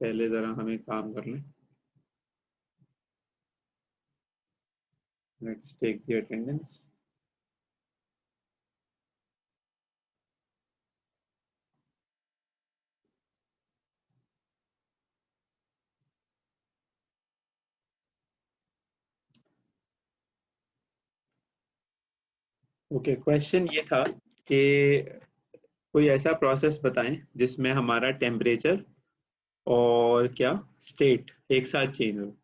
पहले जरा हमें काम कर लें। Let's take the attendance. Okay, question ये था कि कोई ऐसा प्रोसेस बताएं जिसमें हमारा टेम्परेचर और क्या स्टेट एक साथ चेंज हो।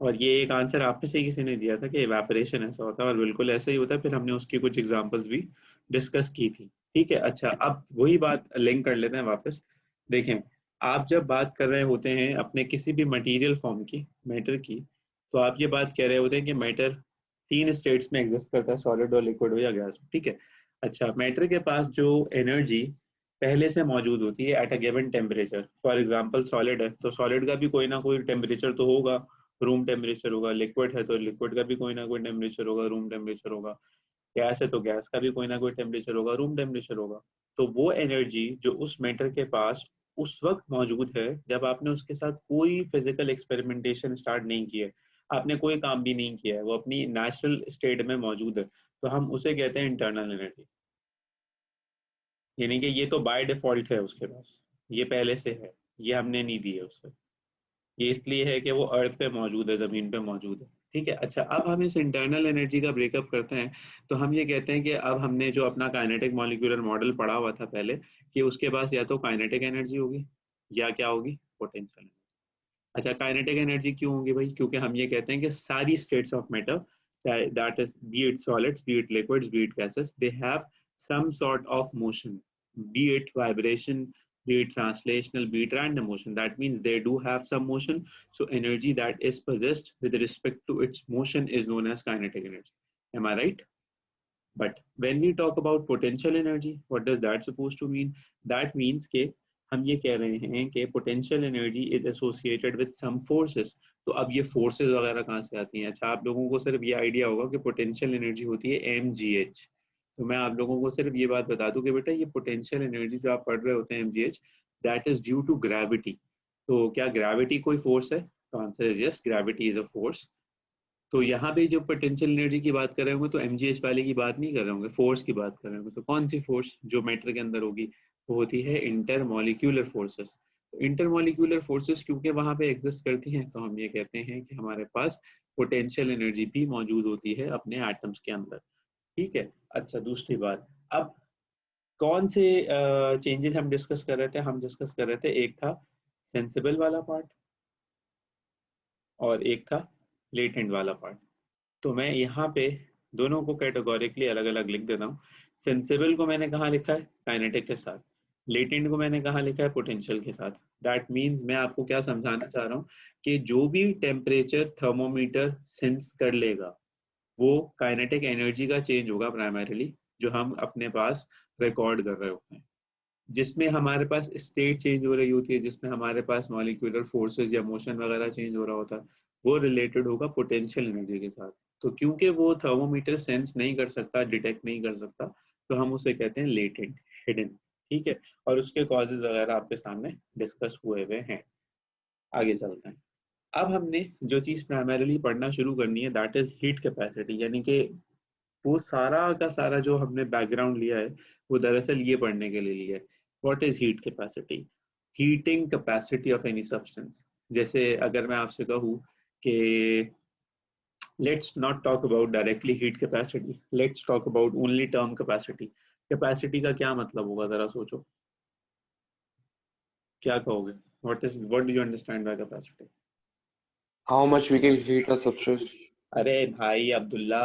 और ये एक आंसर आप में से किसी ने दिया था कि इवेपोरेशन ऐसा होता है, और बिल्कुल ऐसा ही होता है। फिर हमने उसकी कुछ एग्जांपल्स भी डिस्कस की थी। ठीक है, अच्छा अब वही बात लिंक कर लेते हैं वापस। देखें, आप जब बात कर रहे होते हैं अपने किसी भी मटेरियल फॉर्म की, मैटर की, तो आप ये बात कह रहे होते हैं कि मैटर 3 स्टेट्स में एग्जिस्ट करता है, सॉलिड और लिक्विड हो या गैस। ठीक है, अच्छा मैटर के पास जो एनर्जी पहले से मौजूद होती है at a given temperature, for example solid है तो सॉलिड का भी कोई ना कोई टेम्परेचर तो होगा, रूम टेम्परेचर होगा। लिक्विड है तो लिक्विड का भी कोई ना कोई टेम्परेचर होगा, रूम टेम्परेचर होगा। गैस है तो गैस का भी कोई ना कोई टेम्परेचर होगा, रूम टेम्परेचर होगा। तो वो एनर्जी जो उस मैटर के पास उस वक्त मौजूद है जब आपने उसके साथ कोई फिजिकल एक्सपेरिमेंटेशन स्टार्ट नहीं किया है, आपने कोई काम भी नहीं किया है, वो अपनी नेचुरल स्टेट में मौजूद है, तो हम उसे कहते हैं इंटरनल एनर्जी। यानी कि ये तो बाय डिफॉल्ट है उसके पास, ये पहले से है, ये हमने नहीं दी है उसे। ये इसलिए है कि वो अर्थ पे मौजूद है, जमीन पे मौजूद है। ठीक है, अच्छा अब हम इस इंटरनल एनर्जी का ब्रेकअप करते हैं। तो हम ये कहते हैं कि अब हमने जो अपना काइनेटिक मॉलिक्यूलर मॉडल पढ़ा हुआ था पहले, कि उसके पास या तो काइनेटिक एनर्जी होगी या क्या होगी, पोटेंशियल एनर्जी। अच्छा, काइनेटिक एनर्जी क्यों होगी भाई? क्योंकि हम ये कहते हैं कि सारी states of matter, that is B it solids, B it liquids, B it gases, they have some sort of motion, be it vibration, be it translational, be it random motion. That means they do have some motion. So energy that is possessed with respect to its motion is known as kinetic energy. Am I right? But when we talk about potential energy, what does that supposed to mean? That means कि हम ये कह रहे हैं कि potential energy is associated with some forces. तो अब ये forces वगैरह कहाँ से आती हैं? अच्छा, आप लोगों को सिर्फ ये आइडिया होगा कि potential energy होती है mgh। तो मैं आप लोगों को सिर्फ ये बात बता दूं कि बेटा ये potential energy जो आप पढ़ रहे होते हैं mgh, that is due to gravity। तो क्या gravity कोई force है? तो answer is yes, gravity is a force। तो यहाँ पे जो पोटेंशियल एनर्जी की बात कर रहे होंगे तो एमजीएच वाले की बात नहीं कर रहे होंगे, फोर्स की बात कर रहे होंगे। तो कौन सी फोर्स जो मैटर के अंदर होगी? वो होती है इंटरमॉलिक्यूलर फोर्सेस। तो इंटरमॉलिक्यूलर फोर्सेस क्योंकि वहां पे एग्जिस्ट करती हैं, तो हम ये कहते हैं कि हमारे पास पोटेंशियल एनर्जी भी मौजूद होती है अपने एटम्स के अंदर। ठीक है, अच्छा दूसरी बात, अब कौन से चेंजेस हम डिस्कस कर रहे थे? हम डिस्कस कर रहे थे, एक था सेंसिबल वाला पार्ट और एक था लेटेंट वाला पार्ट। तो मैं यहाँ पे दोनों को कैटेगोरिकली अलग अलग लिख देता हूँ। सेंसिबल को मैंने कहाँ लिखा है? काइनेटिक के साथ। लेटेंट को मैंने कहाँ लिखा है? पोटेंशियल के साथ। दैट मीन्स मैं आपको क्या समझाना चाह रहा हूँ कि जो भी टेम्परेचर थर्मोमीटर सेंस कर लेगा वो काइनेटिक एनर्जी का चेंज होगा प्राइमरीली, जो हम अपने पास रिकॉर्ड कर रहे होते हैं। जिसमें हमारे पास स्टेट चेंज हो रही होती है, जिसमें हमारे पास मॉलिक्यूलर फोर्सेस या मोशन वगैरह चेंज हो रहा होता है, वो रिलेटेड होगा पोटेंशियल एनर्जी के साथ। तो क्योंकि वो थर्मोमीटर सेंस नहीं कर सकता, डिटेक्ट नहीं कर सकता, तो हम उसे कहते हैं लेटेंट, हिडन। ठीक है, और उसके कॉजेज वगैरह आपके सामने डिस्कस हुए हुए हैं। आगे चलते हैं। अब हमने जो चीज प्राइमरीली पढ़ना शुरू करनी है, दैट इज हीट कैपेसिटी। यानी कि वो सारा का सारा जो हमने बैकग्राउंड लिया है वो दरअसल ये पढ़ने के लिए लिया है, what is heat capacity, heating capacity of any substance. जैसे अगर मैं आपसे कहूँ कि let's not talk about directly heat capacity, let's talk about only term capacity. Capacity का क्या मतलब होगा, जरा सोचो, क्या कहोगे? What do you understand by capacity? How much we can heat a substance? अरे भाई Abdullah,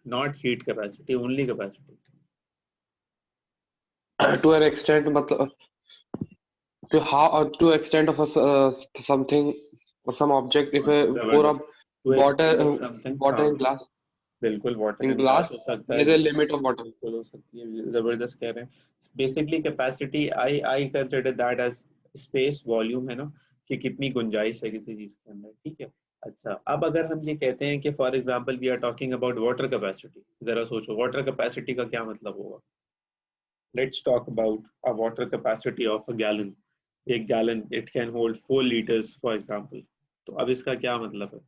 not heat capacity, only capacity. To an extent, मतलब to how to extent of something or some object. If a pour a जबरदस्त, to water extend of something, water हाँ in glass, बिल्कुल, water in in glass glass, हो सकता है, there is a limit of water. बिल्कुल हो सकती है, जबरदस्त कह रहे हैं। Basically capacity I I consider that as space, volume है ना, कि कितनी गुंजाइश है किसी चीज के अंदर। ठीक है, अच्छा अब अगर हम ये कहते हैं कि for example we are talking about water capacity, जरा सोचो वाटर कैपेसिटी का क्या मतलब होगा। Let's talk about a water capacity of a gallon. एक gallon it can hold 4 litres for example. तो अब इसका क्या मतलब है,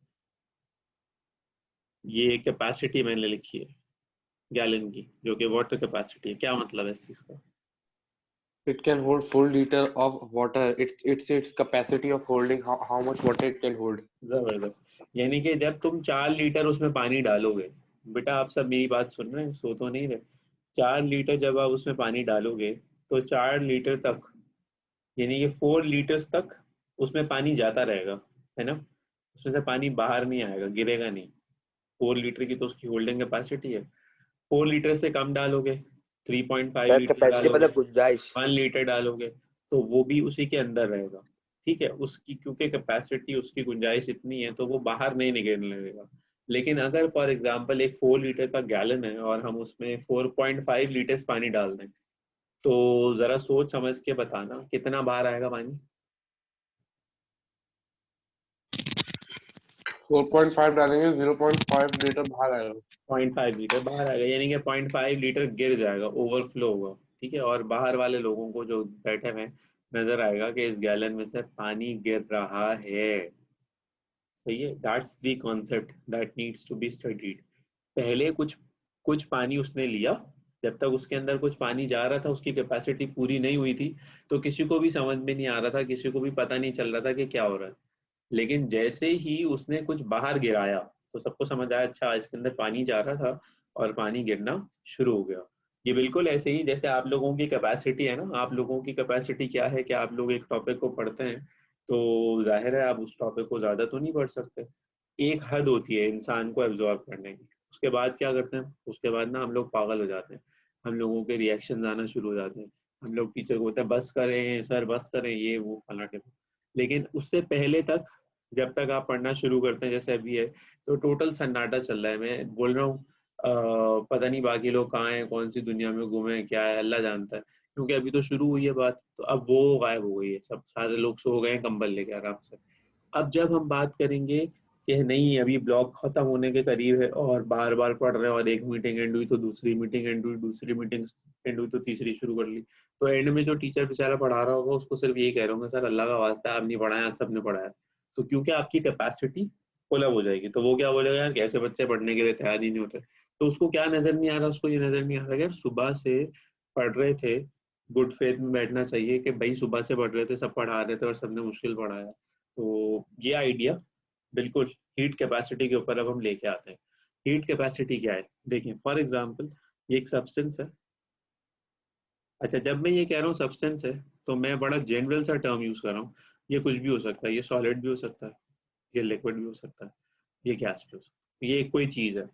ये कैपेसिटी मैंने लिखी है गैलन की जो कि वाटर कैपेसिटी है, क्या मतलब है इस चीज का? It can hold 4 liters of water. It's its capacity of holding how much water it can hold. जबरदस्त, यानी कि जब तुम 4 लीटर उसमें पानी डालोगे, बेटा आप सब मेरी बात सुन रहे हैं, सो तो नहीं रहे, 4 लीटर जब आप उसमें पानी डालोगे तो 4 लीटर तक, यानी कि 4 लीटर्स तक उसमें पानी जाता रहेगा, है ना, उसमें से पानी बाहर नहीं आएगा, गिरेगा नहीं। 4 लीटर की तो उसकी होल्डिंग कैपेसिटी है। 4 लीटर से कम डालोगे, 3.5 लीटर कैपेसिटी डालोगे, मतलब गुंजाइश। 1 लीटर डालोगे, तो वो भी उसी के अंदर रहेगा। ठीक है, उसकी क्योंकि कैपेसिटी, उसकी गुंजाइश इतनी है तो वो बाहर नहीं निकलने लगेगा। लेकिन अगर फॉर एग्जांपल एक 4 लीटर का गैलन है और हम उसमें 4.5 लीटर्स पानी डाल दें, तो जरा सोच समझ के बताना कितना बाहर आएगा पानी? 4.5 डालेंगे 0.5 लीटर बाहर आएगा। 0.5 लीटर बाहर आएगा, यानी कि 0.5 लीटर गिर जाएगा, ओवरफ्लो होगा। ठीक है, और बाहर वाले लोगों को जो बैठे हुए नजर आएगा कि इस गैलन में से पानी गिर रहा है। सही है, that's the concept that needs to be studied. पहले कुछ कुछ पानी उसने लिया, जब तक उसके अंदर कुछ पानी जा रहा था, उसकी कैपेसिटी पूरी नहीं हुई थी, तो किसी को भी समझ में नहीं आ रहा था, किसी को भी पता नहीं चल रहा था कि क्या हो रहा है। लेकिन जैसे ही उसने कुछ बाहर गिराया तो सबको समझ आया, अच्छा इसके अंदर पानी जा रहा था और पानी गिरना शुरू हो गया। ये बिल्कुल ऐसे ही जैसे आप लोगों की कैपेसिटी है ना, आप लोगों की कैपेसिटी क्या है कि आप लोग एक टॉपिक को पढ़ते हैं तो जाहिर है आप उस टॉपिक को ज़्यादा तो नहीं पढ़ सकते, एक हद होती है इंसान को एब्जॉर्ब करने की। उसके बाद क्या करते हैं, उसके बाद ना हम लोग पागल हो जाते हैं, हम लोगों के रिएक्शन आना शुरू हो जाते हैं, हम लोग टीचर को बोलते हैं बस करें सर बस करें, ये वो फला टिप। लेकिन उससे पहले तक, जब तक आप पढ़ना शुरू करते हैं जैसे अभी है, तो टोटल सन्नाटा चल रहा है। मैं बोल रहा हूँ पता नहीं बाकी लोग कहाँ हैं, कौन सी दुनिया में घूमे हैं, क्या है अल्लाह जानता है, क्योंकि अभी तो शुरू हुई है बात, तो अब वो गायब हो गई है, सब सारे लोग सो गए हैं कंबल लेके आराम से। अब जब हम बात करेंगे कि नहीं अभी ब्लॉक खत्म होने के करीब है और बार बार पढ़ रहे हैं, और एक मीटिंग एंड हुई तो दूसरी मीटिंग एंड हुई, दूसरी मीटिंग एंड हुई तो तीसरी शुरू कर ली, तो एंड में जो टीचर बेचारा पढ़ा रहा होगा उसको सिर्फ यही कह रहा हूँ सर अल्लाह का वास्ता है आप नहीं पढ़ाया, आप सबने पढ़ाया। तो क्योंकि आपकी कैपेसिटी फुल हो जाएगी, तो वो क्या बोलेगा यार कैसे बच्चे पढ़ने के लिए तैयार ही नहीं होते। तो उसको क्या नजर नहीं आ रहा, उसको ये नजर नहीं आ रहा यार सुबह से पढ़ रहे थे, गुड फेथ में बैठना चाहिए कि भाई सुबह से पढ़ रहे थे, सब पढ़ा रहे थे और सबने मुश्किल पढ़ाया। तो ये आइडिया बिल्कुल हीट कैपेसिटी के ऊपर अब हम लेके आते हैं। हीट कैपेसिटी क्या है, देखिए फॉर एग्जांपल ये एक सब्सटेंस है। अच्छा, जब मैं ये कह रहा हूँ सब्सटेंस है तो मैं बड़ा जनरल सा टर्म यूज कर रहा हूँ, ये कुछ भी हो सकता है, ये सॉलिड भी हो सकता है, ये लिक्विड भी हो सकता है, ये गैस भी हो सकता है, ये कोई चीज है।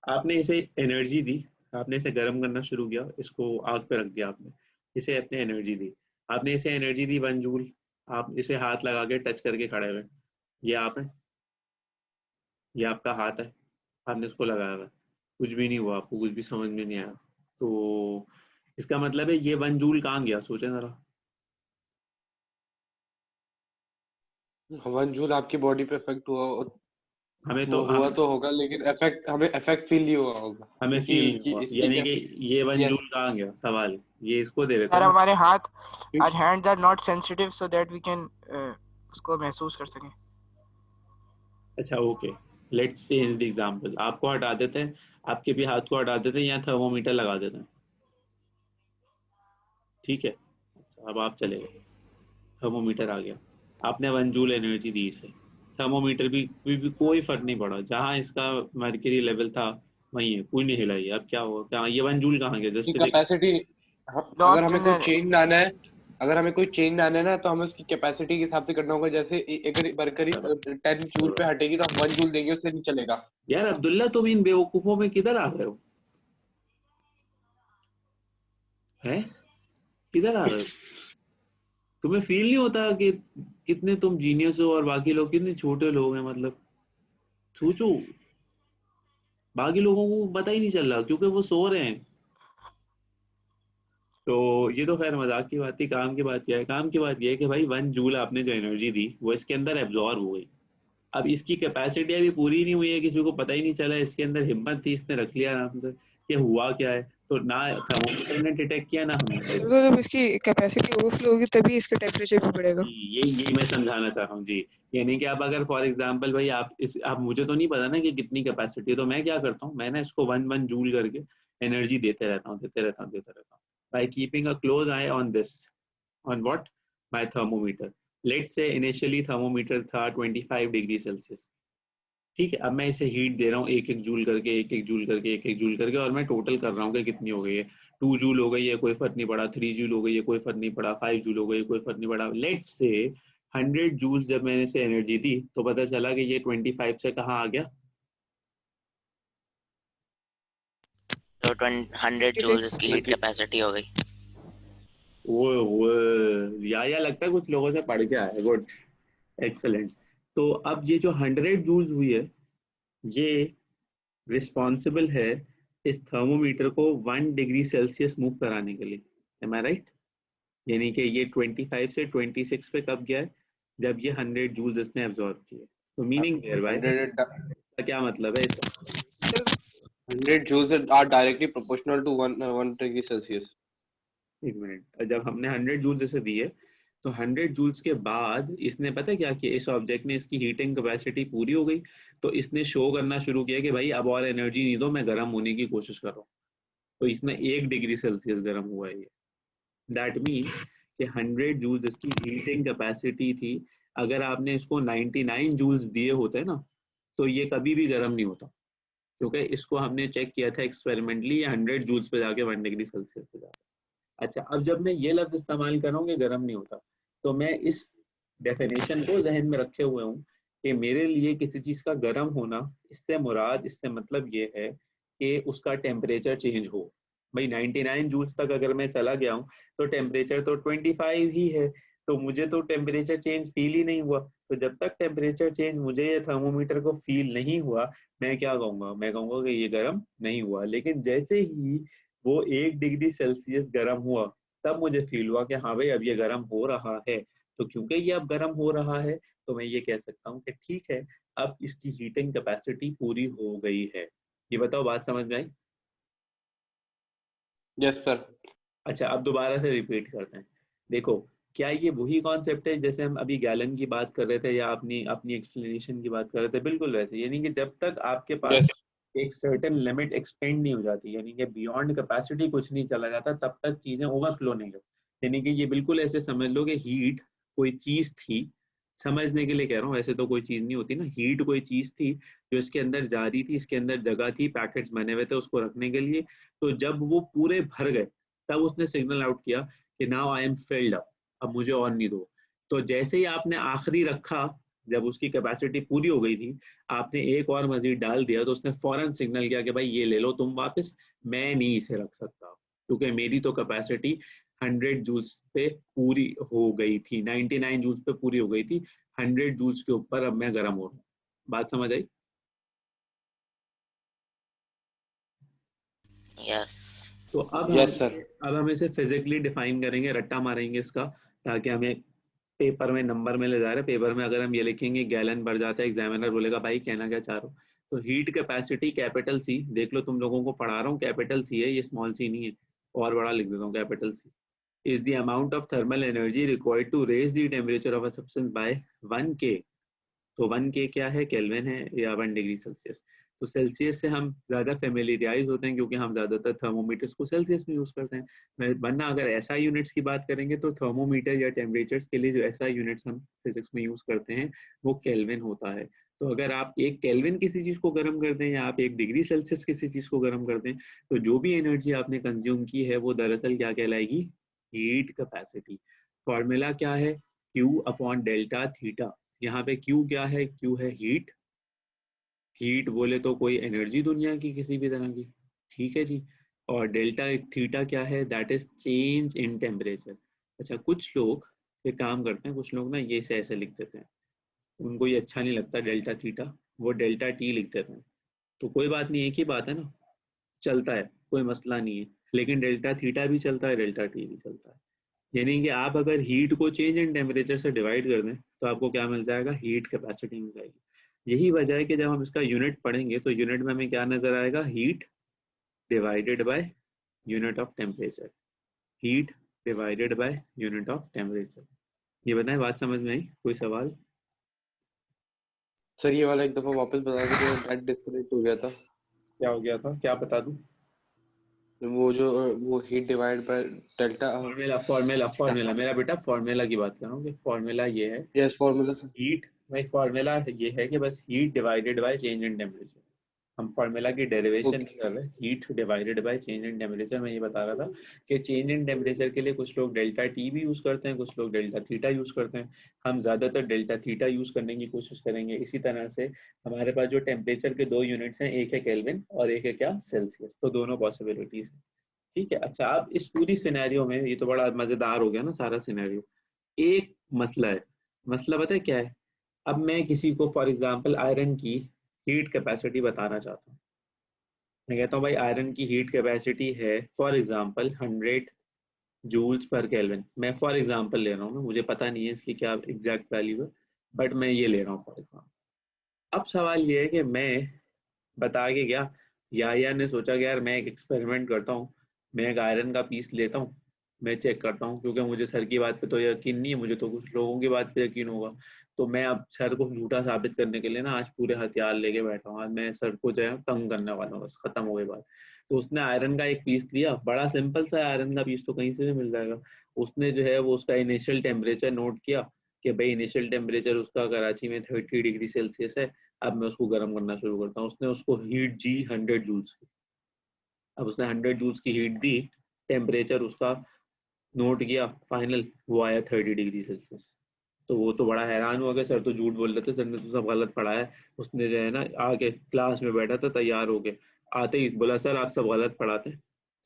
आपने इसे एनर्जी दी, आपने इसे गर्म करना शुरू किया, इसको आग पे रख दिया आपने, इसे अपने एनर्जी दी, आपने इसे एनर्जी दी 1 जूल, आप इसे हाथ लगा के टच करके खड़े हुए, ये आप हैं, ये आपका हाथ है, आपने इसको लगाया हुआ है, कुछ भी नहीं हुआ, आपको कुछ भी समझ में नहीं आया। तो इसका मतलब है ये 1 जूल कहाँ गया, सोचें जरा। 1 जूल आपकी बॉडी पे इफेक्ट हुआ हमें तो हुआ हम तो होगा, लेकिन इफेक्ट हमें इफेक्ट फील नहीं हुआ होगा हमें क्योंकि फील नहीं हुआ, इसकी यानी क्या। कि ये वन यस। जूल कहाँ गया सवाल, ये इसको दे देते यार हैं ना। हमारे हाथ, our hands are not sensitive so that we can उसको महसूस कर सकें। अच्छा okay, let's change the example, आपको हटा देते हैं, आपके भी हाथ को हटा देते हैं, यहाँ थर्मोमीटर लगा देते हैं। ठीक है, अच्छा अब आप चले गए, थर्मोमीटर आ गया, आपने 1 जूल एनर्जी दी इसे, थर्मोमीटर भी कोई फर्क नहीं पड़ा, जहाँ इसका मर्क्यूरी लेवल था वही है, कोई नहीं हिला, ये अब क्या हुआ, क्या ये 1 जूल कहाँ गया, की जस्ट देखो। कैपेसिटी, अगर लॉस्ट हमें इन कोई चेंज लाना है, अगर हमें कोई चेंज लाना है ना, तो हमें उसकी कैपेसिटी के हिसाब से करना होगा। जैसे अगर मरकरी 10 जूल पे हटेगी तो हम 1 जूल देंगे, उससे नहीं चलेगा। यार अब्दुल्ला तुम इन बेवकूफों में किधर आ गए हो, हैं किधर आ गए हो? तुम्हें फील नहीं होता कि कितने तुम जीनियस हो और बाकी लोग कितने छोटे लोग हैं, मतलब सोचो, बाकी लोगों को पता ही नहीं चल रहा क्योंकि वो सो रहे हैं। तो ये तो खैर मजाक की बात थी, काम की बात क्या है, काम की बात ये है कि भाई 1 जूल आपने जो एनर्जी दी वो इसके अंदर एब्जॉर्ब हो गई। अब इसकी कैपेसिटी अभी पूरी नहीं हुई है, किसी को पता ही नहीं चला, इसके अंदर हिम्मत थी, इसने रख लिया आराम से, कि हुआ क्या है। तो ना थर्मोमीटर ने डिटेक्ट किया ना हमने। तो जब इसकी कैपेसिटी ओवरफ्लो होगी तभी इसका टेम्परेचर भी बढ़ेगा। यही मैं समझाना चाह रहा हूँ जी। यानी कि आप अगर फॉर एग्जांपल भाई आप मुझे तो नहीं पता ना कि कितनी कैपेसिटी है, तो मैं क्या करता हूँ, मैं ना इसको 1 जूल करके एनर्जी देते रहता हूँ by keeping a close I on this, on what, my thermometer. Let's say initially thermometer था 25 डिग्री सेल्सियस, ठीक है। अब मैं इसे हीट दे रहा हूँ एक एक जूल करके, और मैं टोटल कर रहा हूँ कि कितनी हो गई है। 2 जूल हो गई है, कोई फर्क नहीं पड़ा। 3 जूल हो गई है, कोई फर्क नहीं पड़ा। 5 जूल हो गई, कोई फर्क नहीं पड़ा। लेट्स से 100 जूल्स जब मैंने इसे एनर्जी दी तो पता चला कि ये 25 से कहाँ आ गया, तो 100 जूल्स इसकी हीट कैपेसिटी हो गई। वो या लगता है कुछ लोगों से पढ़ के आया। Good, excellent. तो अब ये जो 100 जूल्स हुई है, ये रिस्पॉन्सिबल है इस थर्मोमीटर को 1 डिग्री सेल्सियस मूव कराने के लिए। एम आई राइट? यानी कि ये 25 से 26 पे कब गया है, जब ये 100 जूल्स इसने एब्जॉर्ब किए। तो मीनिंग देयर बाय क्या मतलब है इसका? 100 joules are directly proportional to 1 degree Celsius. एक मिनट, जब हमने 100 जूल्स इसे दिए तो 100 जूल्स के बाद इसने पता क्या किया, इस ऑब्जेक्ट ने इसकी हीटिंग कैपेसिटी पूरी हो गई, तो इसने शो करना शुरू किया कि भाई अब और एनर्जी नहीं दो, मैं गर्म होने की कोशिश कर रहा हूँ। तो इसमें 1 डिग्री सेल्सियस गर्म हुआ है ये। दैट मीन कि 100 जूल्स इसकी हीटिंग कैपेसिटी थी। अगर आपने इसको 99 जूल्स दिए होते ना तो ये कभी भी गर्म नहीं होता, क्योंकि इसको हमने चेक किया था एक्सपेरिमेंटली, ये 100 जूल्स पे जाके 1 डिग्री सेल्सियस पे जाता है। अच्छा, अब जब मैं ये लफ्ज इस्तेमाल कर रहा हूँ कि गर्म नहीं होता, तो मैं इस डेफिनेशन को जहन में रखे हुए हूँ कि मेरे लिए किसी चीज का गर्म होना, इससे मतलब ये है कि उसका टेम्परेचर चेंज हो। भाई 99 जूल्स तक अगर मैं चला गया हूँ तो टेम्परेचर तो 25 ही है, तो मुझे तो टेम्परेचर चेंज फील ही नहीं हुआ। तो जब तक टेम्परेचर चेंज मुझे ये थर्मोमीटर को फील नहीं हुआ, मैं क्या कहूँगा, मैं कहूँगा कि ये गर्म नहीं हुआ। लेकिन जैसे ही वो 1 डिग्री सेल्सियस गर्म हुआ, तब मुझे फील हुआ कि हाँ भाई अब ये गर्म हो रहा है। तो क्योंकि ये अब गर्म हो रहा है, तो मैं ये कह सकता हूँ कि ठीक है, अब इसकी हीटिंग कैपेसिटी पूरी हो गई है। ये बताओ, बात समझ में आई? Yes, sir. अच्छा, अब दोबारा से रिपीट करते हैं। देखो, क्या ये वही कॉन्सेप्ट है जैसे हम अभी गैलन की बात कर रहे थे या अपनी अपनी एक्सप्लेनेशन की बात कर रहे थे? बिल्कुल वैसे। यानी कि जब तक आपके पास Yes. एक सर्टेन लिमिट एक्सपेंड नहीं हो जाती, यानी कि बियॉन्ड कैपेसिटी कुछ नहीं चला जाता, तब तक चीजें ओवरफ्लो नहीं करती। यानी कि ये बिल्कुल ऐसे समझ लो कि हीट कोई चीज थी, समझने के लिए कह रहा हूँ, ऐसे तो कोई चीज नहीं होती ना। हीट कोई चीज थी जो इसके अंदर जा रही थी, इसके अंदर जगह थी, पैकेट्स बने हुए थे उसको रखने के लिए। तो जब वो पूरे भर गए, तब उसने सिग्नल आउट किया कि now I am filled up, अब मुझे और नहीं दो। तो जैसे ही आपने आखिरी रखा, जब उसकी कैपेसिटी पूरी हो गई थी, आपने एक और मजीद डाल दिया, तो उसने फौरन सिग्नल किया कि भाई ये ले लो तुम वापस, मैं नहीं इसे रख सकता, क्योंकि मेरी तो कैपेसिटी 100 जूल्स पे पूरी हो गई थी, 99 जूल्स पे पूरी हो गई थी, 100 जूल्स के ऊपर अब मैं गर्म हो रहा हूँ। बात समझ आई? यस। तो अब Yes, sir. हम इसे फिजिकली डिफाइन करेंगे, रट्टा मारेंगे इसका, ताकि हमें पेपर में नंबर में ले जा रहे। पेपर में अगर हम ये लिखेंगे गैलन भर जाता है, एग्जामिनर बोलेगा भाई कहना क्या चाह रहे हो। तो हीट कैपेसिटी कैपिटल सी, देख लो तुम लोगों को पढ़ा रहा हूँ, कैपिटल सी है, ये स्मॉल सी नहीं है। और बड़ा लिख देता हूँ, capital C is the amount of thermal energy required to raise the temperature of a substance by 1 K। तो 1 K क्या है, केल्विन है, या 1 डिग्री सेल्सियस। तो सेल्सियस से हम ज़्यादा फेमिलियराइज होते हैं, क्योंकि हम ज़्यादातर थर्मोमीटर्स को सेल्सियस में यूज़ करते हैं। वरना अगर एसआई यूनिट्स की बात करेंगे तो थर्मोमीटर या टेम्परेचर्स के लिए जो एसआई यूनिट्स हम फिजिक्स में यूज़ करते हैं वो केल्विन होता है। तो अगर आप 1 केल्विन किसी चीज़ को गर्म कर दें या आप 1 डिग्री सेल्सियस किसी चीज़ को गर्म कर दें, तो जो भी एनर्जी आपने कंज्यूम की है वो दरअसल क्या कहलाएगी, हीट कैपेसिटी। फॉर्मूला क्या है, Q अपॉन डेल्टा थीटा। यहाँ पे Q क्या है, Q है हीट। हीट बोले तो कोई एनर्जी दुनिया की किसी भी तरह की, ठीक है जी। और डेल्टा थीटा क्या है, that is change in temperature. अच्छा, कुछ लोग ये काम करते हैं, कुछ लोग ना ये से ऐसे लिख देते हैं, उनको ये अच्छा नहीं लगता डेल्टा थीटा, वो डेल्टा टी लिख देते हैं। तो कोई बात नहीं, एक ही बात है ना, चलता है, कोई मसला नहीं है। लेकिन डेल्टा थीटा भी चलता है, डेल्टा टी भी चलता है। यानी कि आप अगर हीट को चेंज इन टेम्परेचर से डिवाइड कर दें तो आपको क्या मिल जाएगा, हीट कैपेसिटी मिल जाएगी। यही वजह है कि जब हम इसका यूनिट पढ़ेंगे तो यूनिट में हमें क्या नजर आएगा, heat divided by unit of temperature, heat divided by unit of temperature. ये बताएं, बात समझ में आई? कोई सवाल? सर ये वाला एक दफा वापस बता दीजिए, नेट डिस्कनेक्ट हो गया था। क्या हो गया था, क्या बता दूं? वो heat divide by delta. Formula मेरा बेटा, फॉर्मूला की बात कर रहा हूँ कि फॉर्मूला ये है, यस फॉर्मूला सर। हीट, भाई फॉर्मूला ये है कि बस heat divided by change in temperature. हम फॉर्मूला की डेरिवेशन नहीं कर रहे, heat divided by change in temperature. मैं ये बता रहा था कि चेंज इन टेम्परेचर के लिए कुछ लोग डेल्टा टी भी यूज करते हैं, कुछ लोग डेल्टा थीटा यूज करते हैं। हम ज्यादातर डेल्टा थीटा यूज करने की कोशिश करेंगे। इसी तरह से हमारे पास जो टेम्परेचर के दो यूनिट्स हैं, एक है केल्विन और एक है क्या, सेल्सियस। तो दोनों पॉसिबिलिटीज है, ठीक है। अच्छा, अब इस पूरी सिनेरियो में, ये तो बड़ा मजेदार हो गया ना सारा सिनेरियो, एक मसला है। मसला पता है क्या है? अब मैं किसी को फॉर एग्जांपल आयरन की हीट कैपेसिटी बताना चाहता हूँ। मैं कहता हूँ भाई आयरन की हीट कैपेसिटी है for example 100 joules per kelvin. मैं फॉर एग्जांपल ले रहा हूँ, मुझे पता नहीं है इसकी क्या एग्जैक्ट वैल्यू है, बट मैं ये ले रहा हूँ फॉर एग्जांपल। अब सवाल ये है कि मैं बता के गया, या ने सोचा कि यार मैं एक एक्सपेरिमेंट करता हूँ, मैं एक आयरन का पीस लेता हूँ, मैं चेक करता हूँ, क्योंकि मुझे सर की बात पे तो यकीन नहीं है, मुझे तो कुछ लोगों की बात पे यकीन होगा। तो मैं अब सर को झूठा साबित करने के लिए ना आज पूरे हथियार लेके बैठा हूँ। आज मैं सर को जो है तंग करने वाला हूँ, बस खत्म हो गई बात। तो उसने आयरन का एक पीस लिया, बड़ा सिंपल सा आयरन का पीस, तो कहीं से भी मिल जाएगा। उसने जो है वो उसका इनिशियल टेम्परेचर नोट किया कि भाई इनिशियल टेम्परेचर उसका कराची में 30 डिग्री सेल्सियस है। अब मैं उसको गर्म करना शुरू करता हूँ। उसने उसको हीट जी 100 जूल्स की। अब उसने 100 जूल्स की हीट दी, टेम्परेचर उसका नोट किया, फाइनल वो आया 30 डिग्री सेल्सियस। तो वो तो बड़ा हैरान हुआ कि सर तो झूठ बोल रहे थे, सर ने तो सब गलत पढ़ा है। उसने जो है ना आके क्लास में बैठा था तैयार होके, आते ही बोला सर आप सब गलत पढ़ाते हैं,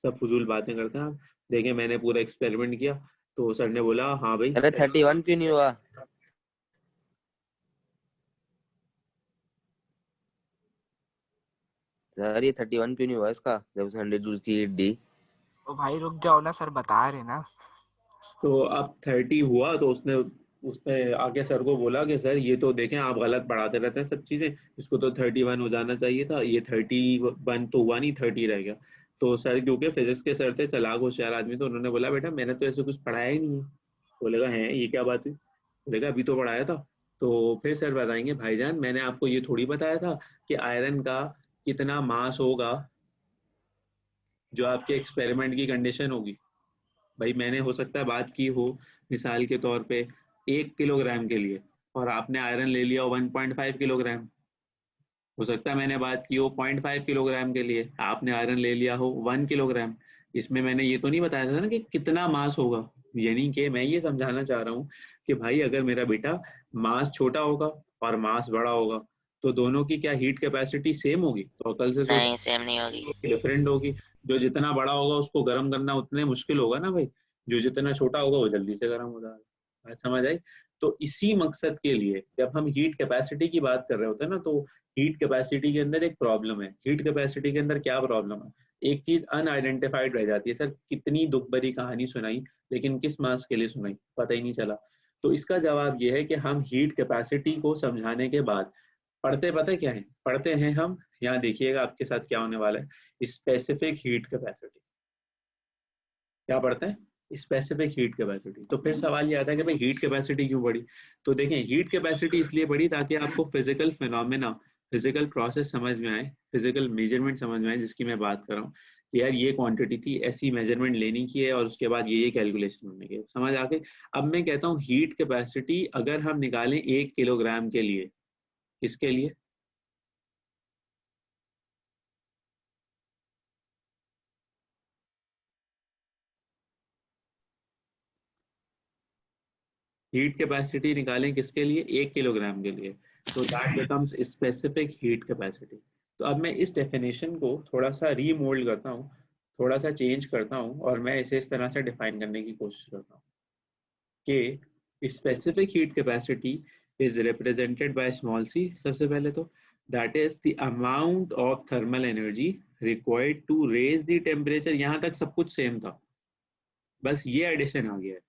सब फजूल बातें करते हैं आप। देखें मैंने पूरा एक्सपेरिमेंट किया। तो सर ने बोला हाँ भाई। अरे 31 क्यों नहीं हुआ? सर ये 31 क्यों नहीं हुआ इसका, जब उसने 100 जूल की हीट दी? ओ भाई रुक जाओ ना, सर बता रहे ना। तो अब 30 हुआ तो उसने उसने आगे सर को बोला कि सर ये तो देखें आप गलत पढ़ाते रहते हैं सब चीजें, इसको तो 31 हो जाना चाहिए था, ये 31 तो हुआ नहीं, 30 रह गया। तो सर क्योंकि फिजिक्स के सर थे, चालाक होशियार आदमी, तो उन्होंने बोला बेटा मैंने तो ऐसे कुछ पढ़ाया ही नहीं है। बोलेगा है ये क्या बात हुई? बोलेगा अभी तो पढ़ाया था। तो फिर सर बताएंगे भाईजान मैंने आपको ये थोड़ी बताया था कि आयरन का कितना मास होगा जो आपके एक्सपेरिमेंट की कंडीशन होगी। भाई मैंने हो सकता है बात की हो मिसाल के तौर पे 1 किलोग्राम के लिए, और आपने आयरन ले लिया हो 1.5 किलोग्राम। हो सकता है मैंने बात की हो 0.5 किलोग्राम के लिए, आपने आयरन ले लिया हो 1 किलोग्राम। इसमें मैंने ये तो नहीं बताया था ना कि कितना मास होगा। यानी कि मैं ये समझाना चाह रहा हूँ कि भाई अगर मेरा बेटा मास छोटा होगा और मास बड़ा होगा, तो दोनों की क्या हीट कैपेसिटी सेम होगी? तो अकल से सोचो, नहीं, सेम नहीं होगी। डिफरेंट होगी। जो जितना बड़ा होगा उसको गर्म करना उतने मुश्किल होगा ना भाई, जो जितना छोटा होगा वो जल्दी से गर्म हो जाएगा। बात समझ आई? तो इसी मकसद के लिए जब हम हीट कैपेसिटी की बात कर रहे होते हैं ना, तो हीट कैपेसिटी के अंदर एक प्रॉब्लम है। हीट कैपेसिटी के अंदर क्या प्रॉब्लम है? एक चीज अनआइडेंटिफाइड रह जाती है। सर कितनी दुख भरी कहानी सुनाई, लेकिन किस मास के लिए सुनाई पता ही नहीं चला। तो इसका जवाब ये है कि हम हीट कैपेसिटी को समझाने के बाद पढ़ते पता है क्या है? पढ़ते हैं हम, यहाँ देखिएगा आपके साथ क्या होने वाला है, स्पेसिफिक हीट कैपेसिटी। क्या पढ़ते हैं? Specific heat capacity. तो फिर सवाल ये आता है कि भाई हीट कैपेसिटी क्यों बढ़ी? तो देखें हीट कैपेसिटी इसलिए बढ़ी ताकि आपको फिजिकल फिनोमेना, फिजिकल प्रोसेस समझ में आए, फिजिकल मेजरमेंट समझ में आए, जिसकी मैं बात कर रहा हूँ कि यार ये क्वांटिटी थी, ऐसी मेजरमेंट लेनी की है और उसके बाद ये कैलकुलेशन होने की, समझ आ गई? अब मैं कहता हूँ हीट कैपेसिटी अगर हम निकालें 1 किलोग्राम के लिए, किसके लिए? हीट कैपेसिटी निकालें किसके लिए? 1 किलोग्राम के लिए। तो that becomes specific heat capacity. तो अब मैं इस डेफिनेशन को थोड़ा सा रीमोल्ड करता हूँ, थोड़ा सा चेंज करता हूँ, और मैं इसे इस तरह से डिफाइन करने की कोशिश करता हूँ कि specific heat capacity is represented by small c. सबसे पहले तो that is the amount of thermal energy required to raise the temperature. यहाँ तक सब कुछ सेम था, बस ये एडिशन आ गया है,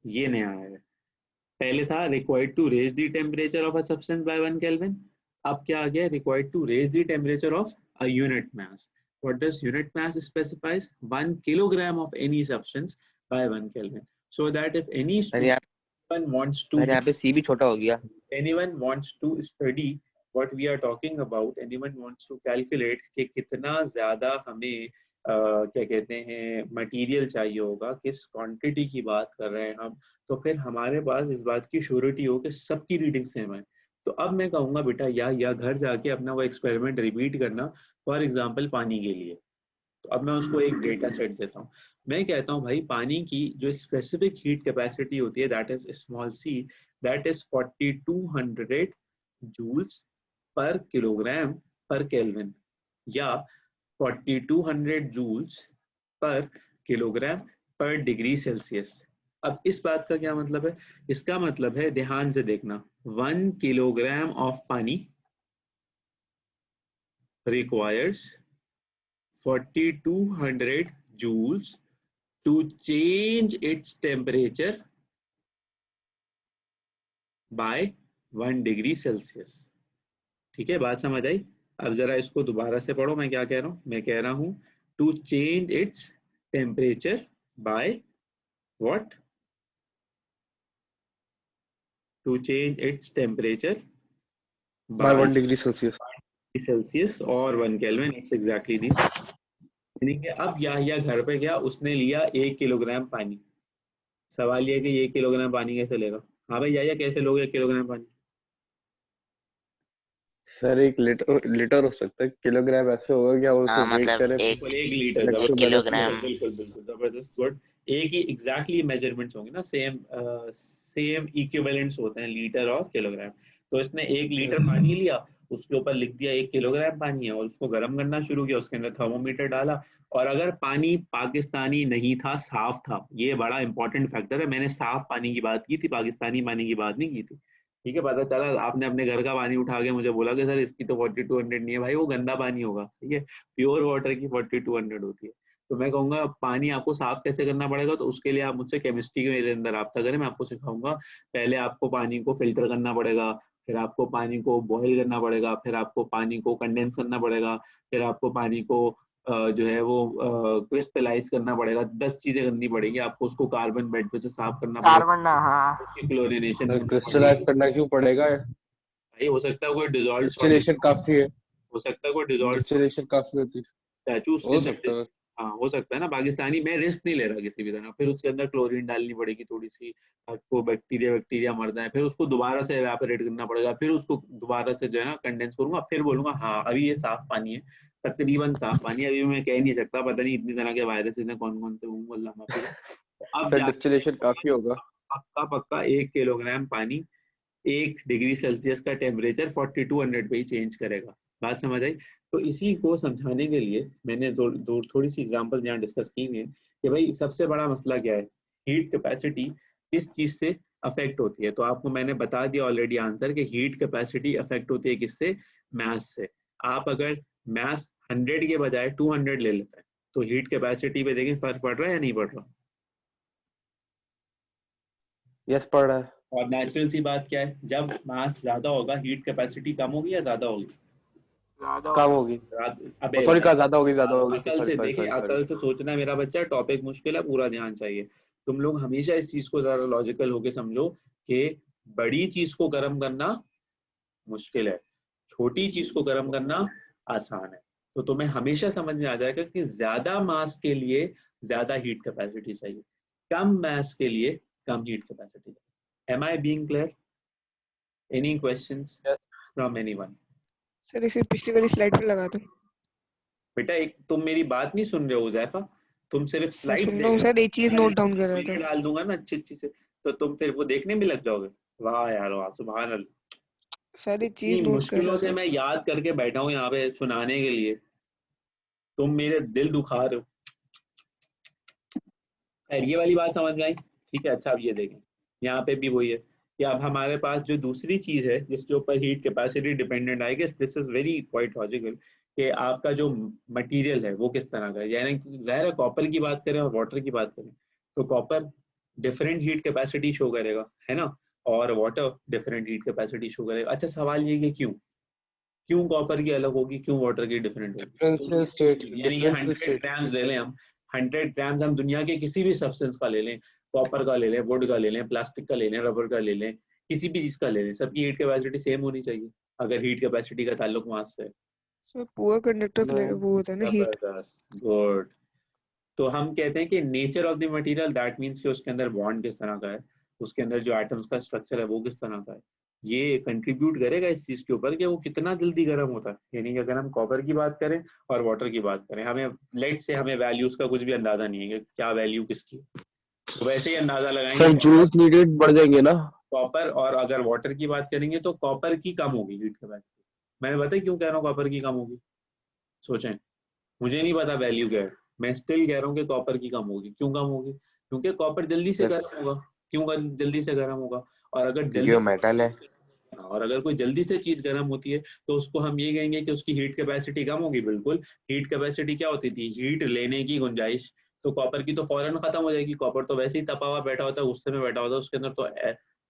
ये नया आया है। पहले था required to raise the temperature of a substance by 1 kelvin. अब क्या आ गया? Required to raise the temperature of a unit mass. what does unit mass specifies? 1 kilogram of any substance by 1 Kelvin. So that if any student wants to, यहाँ पे C भी छोटा हो गया. anyone wants to study what we are talking about, anyone wants to calculate कि कितना ज़्यादा हमें क्या कहते हैं मटेरियल चाहिए होगा, किस क्वांटिटी की बात कर रहे हैं हम, तो फिर हमारे पास इस बात की श्योरिटी हो कि सबकी रीडिंग सेम है. तो अब मैं कहूँगा बेटा या घर जाके अपना वो एक्सपेरिमेंट रिपीट करना, फॉर एग्जांपल पानी के लिए. तो अब मैं उसको एक डेटा सेट देता हूँ. मैं कहता हूँ भाई पानी की जो स्पेसिफिक हीट कैपेसिटी होती है that is small C, that is 4200 joules per kilogram per kelvin या 4200 जूल्स पर किलोग्राम पर डिग्री सेल्सियस. अब इस बात का क्या मतलब है? इसका मतलब है, ध्यान से देखना, 1 किलोग्राम ऑफ पानी requires 4200 joules to change its temperature by 1 degree Celsius. ठीक है, बात समझ आई? अब जरा इसको दोबारा से पढ़ो. मैं क्या कह रहा हूँ? मैं कह रहा हूँ to change its temperature by what? To change its temperature by 1 degree Celsius. Celsius और 1 केल्विन. इट्स एग्जैक्टली दी. यानी कि अब या घर पे गया, उसने लिया 1 किलोग्राम पानी. सवाल ये है कि 1 किलोग्राम पानी कैसे लेगा? हाँ भाई या कैसे लोगे 1 किलोग्राम पानी? सर 1 लीटर हो सकता है, किलोग्राम ऐसे होगा क्या? उसको वेट मतलब करें. 1 लीटर. एक किलोग्राम. बिल्कुल जबरदस्त गुड. एक ही एग्जैक्टली मेजरमेंट्स होंगे ना, सेम इक्विवेलेंट्स होते हैं लीटर और किलोग्राम. तो इसने 1 लीटर पानी लिया, उसके ऊपर लिख दिया 1 किलोग्राम पानी है और उसको गर्म करना शुरू किया. उसके अंदर थर्मोमीटर डाला और अगर पानी पाकिस्तानी नहीं था, साफ था. ये बड़ा इंपॉर्टेंट फैक्टर है. मैंने साफ पानी की बात की थी, पाकिस्तानी पानी की बात नहीं की थी. ठीक है, पता चला आपने अपने घर का पानी उठा के मुझे बोला कि सर इसकी तो 4200 नहीं है. भाई वो गंदा पानी होगा. सही है, प्योर वाटर की 4200 होती है. तो मैं कहूँगा पानी आपको साफ कैसे करना पड़ेगा, तो उसके लिए आप मुझसे केमिस्ट्री के मेरे अंदर रब्ता करें, मैं आपको सिखाऊंगा. पहले आपको पानी को फिल्टर करना पड़ेगा, फिर आपको पानी को बॉईल करना पड़ेगा, फिर आपको पानी को कंडेंस करना पड़ेगा, फिर आपको पानी को जो है वो क्रिस्टलाइज करना पड़ेगा. 10 चीजें करनी पड़ेगी आपको. उसको कार्बन बेड पे से साफ करना पड़ेगा, कार्बन ना, हाँ. क्लोरीनेशन क्रिस्टलाइज करना क्यों पड़ेगा? भाई हो सकता है कोई डिसॉल्व, डिस्टिलेशन काफी है. हो सकता है कोई डिसॉल्व डिस्टिलेशन काफी होती है. स्टैचू हो सकता है. हाँ हो सकता है ना. पाकिस्तानी मैं रिस्क नहीं ले रहा किसी भी तरह. फिर उसके अंदर क्लोरीन डालनी पड़ेगी थोड़ी सी, आपको बैक्टीरिया मरता है. फिर उसको दोबारा से एवापोरेट करना पड़ेगा, फिर उसको दोबारा से जो है ना कंडेंस करूंगा, फिर बोलूंगा हाँ अभी ये साफ पानी है, तकरीबन साफ पानी. अभी मैं कह नहीं सकता, पता नहीं इतनी तरह के वायरस हैं कौन कौन से होंगे, अल्लाह माफी. अब डिस्टिलेशन काफी होगा. पक्का 1 किलोग्राम पानी 1 डिग्री सेल्सियस का टेम्परेचर 4200 पे ही चेंज करेगा. बात समझ आई? तो इसी को समझाने के लिए मैंने थोड़ी सी एग्जांपल यहाँ डिस्कस की है कि भाई सबसे बड़ा मसला क्या है, हीट कैपेसिटी किस चीज से अफेक्ट होती है. तो आपको मैंने बता दिया ऑलरेडी आंसर कि हीट कैपेसिटी अफेक्ट होती है किससे? मैस से. आप अगर मैस 100 के बजाय 200 ले लेते हैं तो हीट कैपेसिटी पे देखें फर्क पड़ रहा है या नहीं पड़ रहा? यस पड़ रहा है. और नेचुरल सी बात क्या है, जब मास ज्यादा होगा हीट कैपेसिटी कम होगी या ज्यादा होगी? कम होगी. अबे सॉरी का ज्यादा होगी. अकल से देखिए, अकल से सोचना मेरा बच्चा. टॉपिक मुश्किल है, पूरा ध्यान चाहिए. तुम लोग हमेशा इस चीज को जरा लॉजिकल होके समझो कि बड़ी चीज को गर्म करना मुश्किल है, छोटी चीज को गर्म करना आसान है. तो तुम्हें हमेशा समझ में आ जाएगा कि ज्यादा मास के लिए ज्यादा हीट कैपेसिटी चाहिए, कम मास के लिए कम हीट कैपेसिटी चाहिए. Am I being clear? Any questions from anyone? Sir इसे पिछली वाली स्लाइड पे लगा दो. बेटा एक तुम मेरी बात नहीं सुन रहे हो ज़ैफा, तुम सिर्फ स्लाइड्स सुन रहा हूँ सर, एक चीज नोट डाउन कर रहा था. डाल दूंगा ना अच्छी से, तो तुम फिर वो देखने में लग जाओगे. वाह यार वाह, सुभान अल्लाह. सर एक चीज नोट कर मुश्किलों रहा से था. मैं याद करके बैठा हूँ यहाँ पे सुनाने के लिए, तुम मेरे दिल दुखा रहे हो. ये वाली बात समझ में आई? ठीक है. अच्छा अब ये देखें, यहाँ पे भी वही है कि अब हमारे पास जो दूसरी चीज है जिसके ऊपर heat capacity dependent I guess this is very quite logical कि आपका जो मटेरियल है वो किस तरह का है. यानी जाहिर है कॉपर की बात करें और वाटर की बात करें तो copper different heat capacity show करेगा, है ना, और water different heat capacity show करेगा. अच्छा सवाल ये कि क्यों? क्यों कॉपर की अलग होगी, क्यों वाटर की डिफरेंट होगी? डिफरेंशियल स्टेट, यानी कि 100 ग्राम्स ले लें हम, 100 ग्राम्स हम दुनिया के किसी भी सब्सटेंस का ले लें, कॉपर का ले लें, वुड का ले लें, प्लास्टिक का ले लें, रबर का ले लें, किसी भी चीज का ले लें, सबकी हीट कैपेसिटी सेम होनी चाहिए अगर हीट कैपेसिटी का ताल्लुक मास से है। सर पुअर कंडक्टर वो होता है ना हीट। जबरदस्त, गुड। तो हम कहते हैं कि nature of the material, that means कि उसके अंदर बॉन्ड किस तरह का है, उसके अंदर जो एटम्स का स्ट्रक्चर है वो किस तरह का है, ये कंट्रीब्यूट करेगा इस चीज के ऊपर कि वो कितना जल्दी गर्म होता है। यानी कि अगर हम कॉपर की बात करें और वाटर की बात करें, हमें लेट से हमें वैल्यूज का कुछ भी अंदाजा नहीं है कि क्या वैल्यू किसकी, तो वैसे ही अंदाजा लगाएंगे सर जूल्स नीडेड बढ़ जाएंगे ना। कॉपर, और अगर वाटर की बात करेंगे तो कॉपर की कम होगी हीट कैपेसिटी। मैं बताया क्यों कह रहा हूँ कॉपर की कम होगी, सोचें, मुझे नहीं पता वैल्यू क्या है, मैं स्टिल कह रहा हूँ कि कॉपर की कम होगी। क्यों कम होगी? क्योंकि कॉपर जल्दी से गर्म होगा। क्यों जल्दी से गर्म होगा? और अगर जल्दी मेटल है, और अगर कोई जल्दी से चीज गर्म होती है तो उसको हम ये कहेंगे कि उसकी हीट कैपेसिटी कम होगी। बिल्कुल, हीट कैपेसिटी क्या होती थी? हीट लेने की गुंजाइश। तो कॉपर की तो फौरन खत्म हो जाएगी, कॉपर तो वैसे ही तपा हुआ बैठा होता है, गुस्से में बैठा होता है, उसके अंदर तो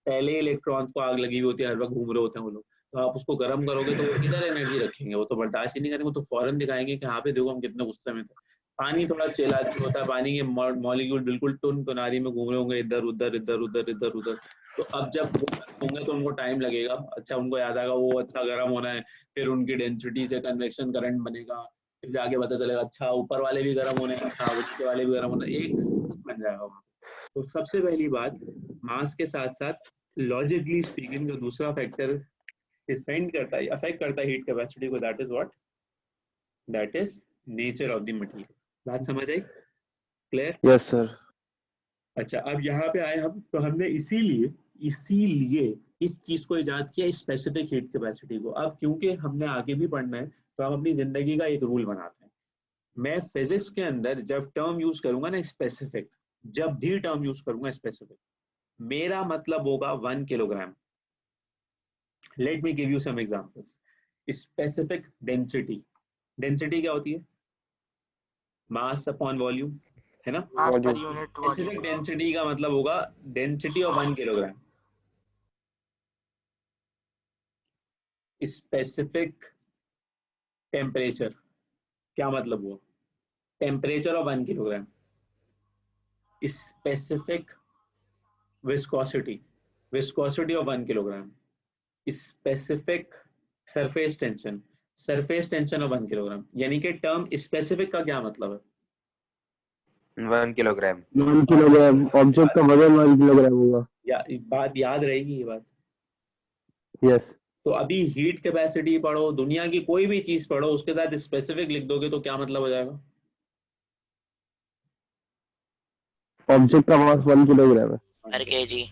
पहले इलेक्ट्रॉन्स को आग लगी हुई होती है, हर वक्त घूम रहे होते हैं वो लोग। तो आप उसको गर्म करोगे तो वो किधर एनर्जी रखेंगे? वो तो बर्दाश्त ही नहीं करेंगे, वो तो फौरन दिखाएंगे कि हाँ पे देखो हम कितने गुस्से में थे। पानी थोड़ा चिला होता है, पानी के मॉलिक्यूल बिल्कुल टुन टुनारी में घूम रहे होंगे, इधर उधर इधर उधर इधर उधर। तो अब जब वो होंगे तो उनको टाइम लगेगा। अच्छा, उनको याद आएगा वो अच्छा गर्म होना है, फिर उनकी डेंसिटी से कन्वेक्शन करंट बनेगा, फिर जाके पता चलेगा अच्छा ऊपर वाले भी गर्म होने हैं, अच्छा नीचे वाले भी गर्म होने हैं, एक बन जाएगा वहाँ। तो सबसे पहली बात, मास के साथ साथ लॉजिकली स्पीकिंग जो दूसरा फैक्टर डिपेंड करता है, अफेक्ट करता है हीट कैपेसिटी को, that is what? That is nature of the material. बात समझ आई? क्लियर? Yes sir. अच्छा, अब यहाँ पे आए हम, तो हमने इसीलिए इस चीज को इजाद किया, स्पेसिफिक हीट कैपेसिटी को। अब क्योंकि हमने आगे भी पढ़ना है तो हम अपनी जिंदगी का एक रूल बनाते हैं। मैं फिजिक्स के अंदर जब टर्म यूज करूंगा ना स्पेसिफिक, जब भी टर्म यूज करूंगा स्पेसिफिक, मेरा मतलब होगा 1 kilogram. Let me give you some examples. Specific density, density क्या होती है? मास अपॉन वॉल्यूम, है ना? मास per unit specific volume. Density का मतलब होगा density of 1 kilogram. Specific temperature, क्या मतलब हुआ? Temperature of 1 kilogram. Specific viscosity, viscosity of 1 kilogram. Specific surface tension, surface tension of 1 kilogram. यानी कि टर्म स्पेसिफिक का क्या मतलब है? 1 किलोग्राम। 1 किलोग्राम ऑब्जेक्ट का वजन 1 किलोग्राम होगा। या बात याद रहेगी ये बात? यस। तो अभी हीट कैपेसिटी पढ़ो, दुनिया की कोई भी चीज पढ़ो, उसके साथ स्पेसिफिक लिख दोगे तो क्या मतलब हो जाएगा? ऑब्जेक्ट का मास 1 किलोग्राम है। पर केजी।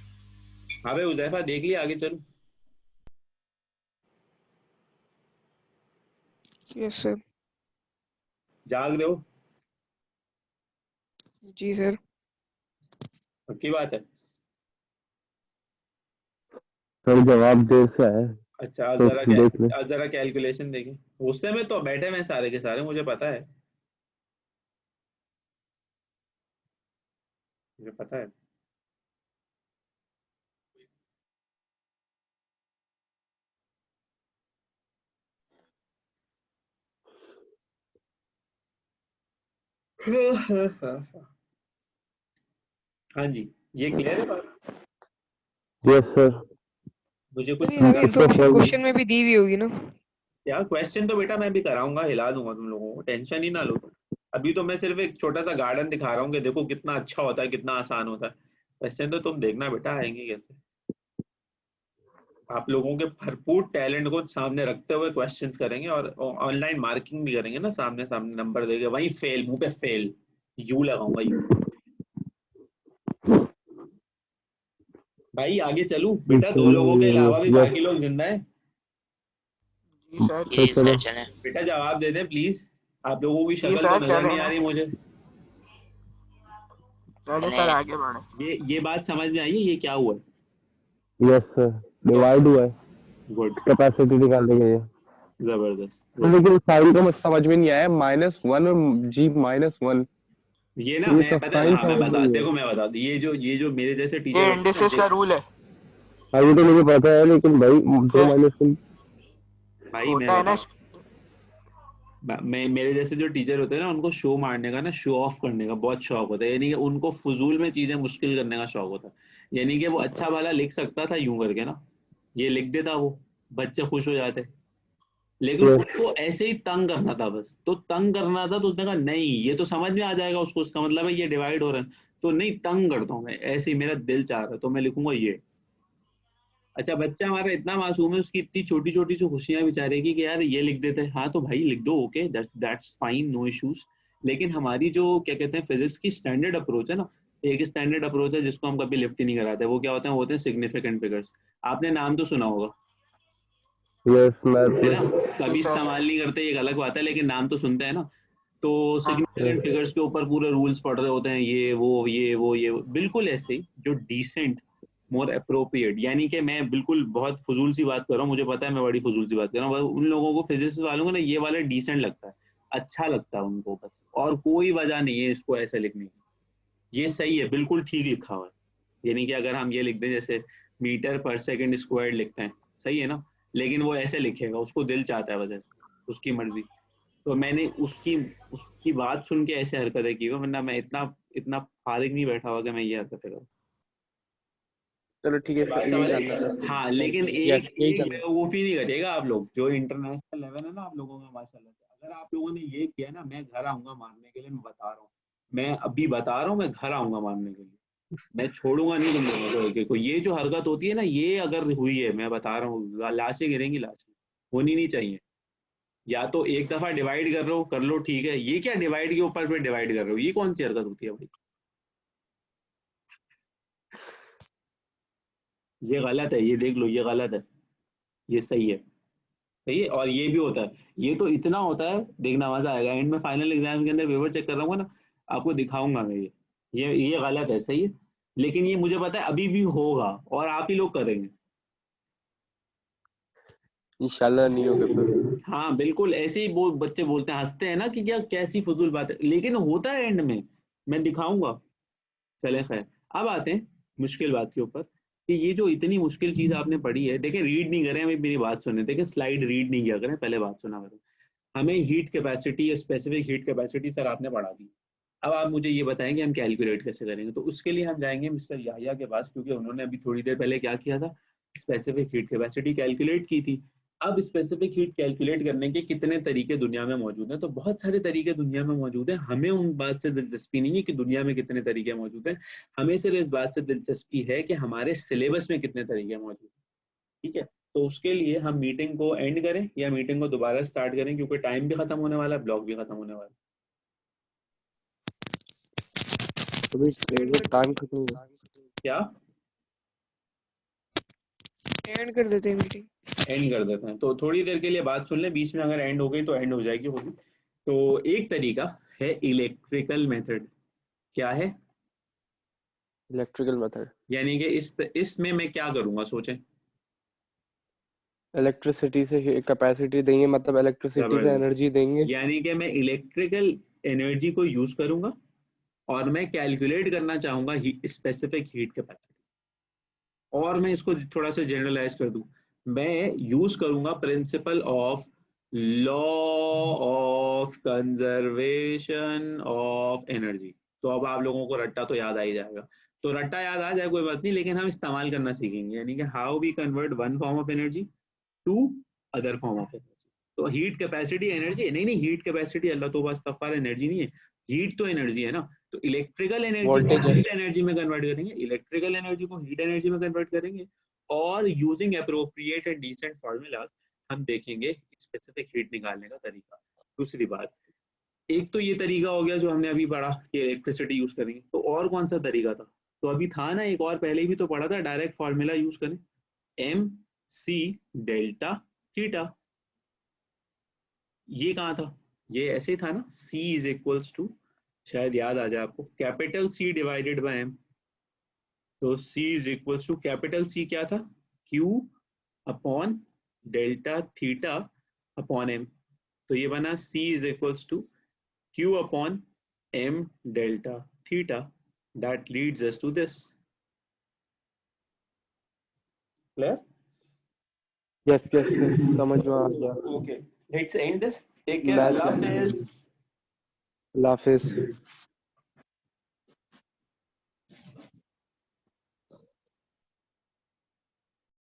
हाँ भाई उजैफा, देख लिया, आगे चलो। Yes sir. जाग रहे हो? जी सर। पक्की बात है? सर जवाब देर से है। अच्छा, अब तो जरा देख ले। अब जरा कैलकुलेशन देखें। गुस्से में तो बैठे हैं सारे के सारे, मुझे पता है, मुझे पता है। हाँ जी, ये क्लियर है बात? Yes sir. मुझे कुछ सर ये सारी पता इन्फॉर्मेशन क्वेश्चन में भी दी हुई होगी ना? यार, क्वेश्चन तो बेटा मैं भी कराऊंगा, हिला दूंगा तुम लोगों को, टेंशन ही ना लो। अभी तो मैं सिर्फ एक छोटा सा गार्डन दिखा रहा हूँ कि देखो कितना अच्छा होता है, कितना आसान होता है। क्वेश्चन तो तुम देखना बेटा आएंगे कैसे। आप लोगों के भरपूर टैलेंट को सामने रखते हुए क्वेश्चंस करेंगे, और ऑनलाइन मार्किंग भी करेंगे ना, सामने सामने नंबर देके, वहीं फेल, मुंह पे फेल, यू लगाऊंगा यू। भाई आगे चलूं बेटा? 2 लोगों के अलावा भी बाकी लोग जिंदा हैं जी सर। जी सर चले। बेटा, जवाब दे दें प्लीज। आप लोगों की जी शक्ल सर, तो नजर चलें नहीं आ ना। रही मुझे। चलिए सर आगे बढ़े। ये बात समझ में आई है, ये क्या हुआ? यस सर, डिवाइड हुआ है, गुड, कैपेसिटी निकालने के लिए। जबरदस्त। लेकिन साइन तो मुझे समझ में नहीं आया, -1 और जी -1। ये ना ये मैं सब पता है, साइन हाँ मैं समझ बता, नहीं है। देखो मैं बता दूं, ये जो मेरे जैसे टीचर ये होते हैं ना, इंडिसेस का रूल है। हाँ ये तो मुझे पता है, लेकिन भाई 2 -1 भाई मैं होता है ना मैं मेरे जैसे जो टीचर होते हैं ना उनको शो मारने का ना, शो ऑफ करने का बहुत शौक होता है, यानी कि उनको फजूल में चीजें मुश्किल करने का शौक होता है। यानी कि वो अच्छा वाला लिख सकता था यूं करके ना, ये लिख देता वो, बच्चे खुश हो जाते, लेकिन उसको ऐसे ही तंग करना था बस। तो तंग करना था तो उसने कहा नहीं ये तो समझ में आ जाएगा उसको, उसका मतलब है ये डिवाइड हो रहा है, तो नहीं तंग करता हूँ मैं, ऐसे ही मेरा दिल चाह रहा है तो मैं लिखूंगा ये। अच्छा बच्चा हमारा इतना मासूम है, उसकी इतनी छोटी छोटी सी खुशियां बेचारे की कि यार ये लिख देते हैं, हाँ तो भाई लिख दो, okay that's fine, no issues. लेकिन हमारी जो क्या कहते हैं फिजिक्स की स्टैंडर्ड अप्रोच है ना, एक स्टैंडर्ड अप्रोच है जिसको हम कभी लिफ्ट ही नहीं कराते, वो क्या होते हैं, वो होते हैं सिग्निफिकेंट फिगर्स। आपने नाम तो सुना होगा, यस मैथ है में। ना, कभी सर। इस्तेमाल नहीं करते एक अलग बात है, लेकिन नाम तो सुनते हैं ना। तो हाँ सिग्निफिकेंट फिगर्स के ऊपर पूरे रूल्स पढ़ रहे होते हैं, ये वो ये वो ये वो। बिल्कुल ऐसे ही जो डिसेंट, मोर अप्रोप्रिएट, यानी कि मैं बिल्कुल बहुत फजूल सी बात कर रहा हूँ, मुझे पता है मैं बड़ी फजूल सी बात कर रहा हूँ, उन लोगों को फिजिक्स वालों को ना ये वाला डिसेंट लगता है, अच्छा लगता है उनको बस, और कोई वजह नहीं है इसको ऐसे लिखने की। ये सही है, बिल्कुल ठीक लिखा हुआ है। यानी कि अगर हम ये लिख दें जैसे मीटर पर सेकंड स्क्वायर लिखते हैं, सही है ना, लेकिन वो ऐसे लिखेगा, उसको दिल चाहता है वजह से, उसकी मर्जी। तो मैंने उसकी उसकी बात सुन के ऐसे हरकतें की हुई, वरना मैं इतना इतना फारिग नहीं बैठा हुआ कि मैं ये हरकतें करूँ। चलो ठीक है, बात यही समझ जानना था। आई? हाँ लेकिन यस, एक यही एक जानना। बेवकूफ़ी नहीं करिएगा आप लोग, जो इंटरनेशनल लेवल है ना आप लोगों का माशाल्लाह से, अगर आप लोगों ने ये किया ना, मैं घर आऊंगा मारने के लिए, मैं बता रहा हूँ, मैं अभी बता रहा हूँ, मैं घर आऊंगा मारने के लिए, मैं छोड़ूंगा नहीं तुम लोगों को एक एक को। ये जो हरकत होती है ना, ये अगर हुई है, मैं बता रहा हूँ लाशें गिरेंगी, लाशें होनी नहीं चाहिए। या तो एक दफा डिवाइड कर लो ठीक है, ये क्या डिवाइड के ऊपर फिर डिवाइड कर रहे हो, ये कौन सी हरकत होती है भाई, ये गलत है, ये देख लो ये गलत है, ये सही है। सही है, और ये भी होता है, ये तो इतना होता है, देखना मजा आएगा एंड में, फाइनल एग्जाम के अंदर पेपर चेक कर रहा हूँ ना, आपको दिखाऊंगा मैं ये गलत है, सही है, लेकिन ये मुझे पता है अभी भी होगा, और आप ही लोग करेंगे। इंशाल्लाह नहीं हो पेपर। हाँ बिल्कुल ऐसे ही बच्चे बोलते हैं, हंसते हैं ना कि क्या कैसी फजूल बात है, लेकिन होता है एंड में, मैं दिखाऊंगा। चले खैर, अब आते हैं मुश्किल बात के ऊपर, कि ये जो इतनी मुश्किल चीज आपने पढ़ी है, देखें रीड नहीं करें, अभी मेरी बात सुने, देखें स्लाइड रीड नहीं किया करें, पहले बात सुना करें। हमें हीट कैपेसिटी या स्पेसिफिक हीट कैपेसिटी सर आपने पढ़ा दी, अब आप मुझे ये बताएं कि हम कैलकुलेट कैसे करेंगे। तो उसके लिए हम जाएंगे मिस्टर याहिया के पास, क्योंकि उन्होंने अभी थोड़ी देर पहले क्या किया था, स्पेसिफिक हीट कैपेसिटी कैलकुलेट की थी। अब स्पेसिफिक हीट कैलकुलेट करने के कितने तरीके दुनिया में मौजूद हैं, तो बहुत सारे तरीके दुनिया में मौजूद हैं, हमें उन बात से दिलचस्पी नहीं है कि दुनिया में कितने तरीके मौजूद हैं, हमें सिर्फ इस बात से दिलचस्पी है कि हमारे सिलेबस में कितने तरीके मौजूद हैं। ठीक है, तो उसके लिए हम मीटिंग को एंड करें या मीटिंग को दोबारा स्टार्ट करें, क्योंकि टाइम भी खत्म होने वाला है, ब्लॉग भी खत्म होने वाला है। अभी एंड कर टाइम खत्म हो गया। क्या एंड कर देते हैं मीटिंग। एंड कर देते हैं, तो थोड़ी देर के लिए बात सुन लें, बीच में अगर एंड हो गई तो एंड हो जाएगी होगी। तो एक तरीका है इलेक्ट्रिकल मेथड। क्या है? Electrical method. यानी कि इसमें मैं क्या करूंगा सोचें। इलेक्ट्रिसिटी से कैपेसिटी देंगे, मतलब इलेक्ट्रिसिटी से जबरदस्त, एनर्जी देंगे। यानी कि मैं इलेक्ट्रिकल एनर्जी को यूज करूंगा, और मैं कैलकुलेट करना चाहूंगा स्पेसिफिक हीट कैपेसिटी, और मैं इसको थोड़ा सा जनरलाइज कर दूं, मैं यूज करूंगा principle of law of conservation of energy. तो अब आप लोगों को रट्टा तो याद आ ही जाएगा, तो रट्टा याद आ जाए कोई बात नहीं, लेकिन हम इस्तेमाल करना सीखेंगे, यानी कि how we convert one form of energy to other form of energy. तो हीट कैपेसिटी एनर्जी है, नहीं नहीं हीट कैपेसिटी अल्लाह तो बस तफार एनर्जी नहीं है, हीट तो एनर्जी है ना, तो इलेक्ट्रिकल एनर्जी को वोल्टेज है। हीट एनर्जी में कन्वर्ट करेंगे, इलेक्ट्रिकल एनर्जी को हीट एनर्जी में कन्वर्ट करेंगे, और using appropriate and decent formulas हम देखेंगे स्पेसिफिक हीट निकालने का तरीका। दूसरी बात, एक तो ये तरीका हो गया जो हमने अभी पढ़ा कि इलेक्ट्रिसिटी यूज करेंगे, तो और कौन सा तरीका था, तो अभी था ना एक और पहले भी तो पढ़ा था, डायरेक्ट फार्मूला यूज करें, एम सी डेल्टा थीटा। ये कहाँ था, ये ऐसे ही था ना, C इज इक्वल्स टू, शायद याद आ जाए आपको, capital C divided by M। तो C is equals to capital C क्या था, Q upon delta theta upon M। तो ये बना C is equals to Q अपॉन M delta theta, that leads us to this. Clear? Yes yes yes समझ में आ गया। Okay, let's end this. Take care. मैं Allah Hafiz. अल्लाह हाफिज।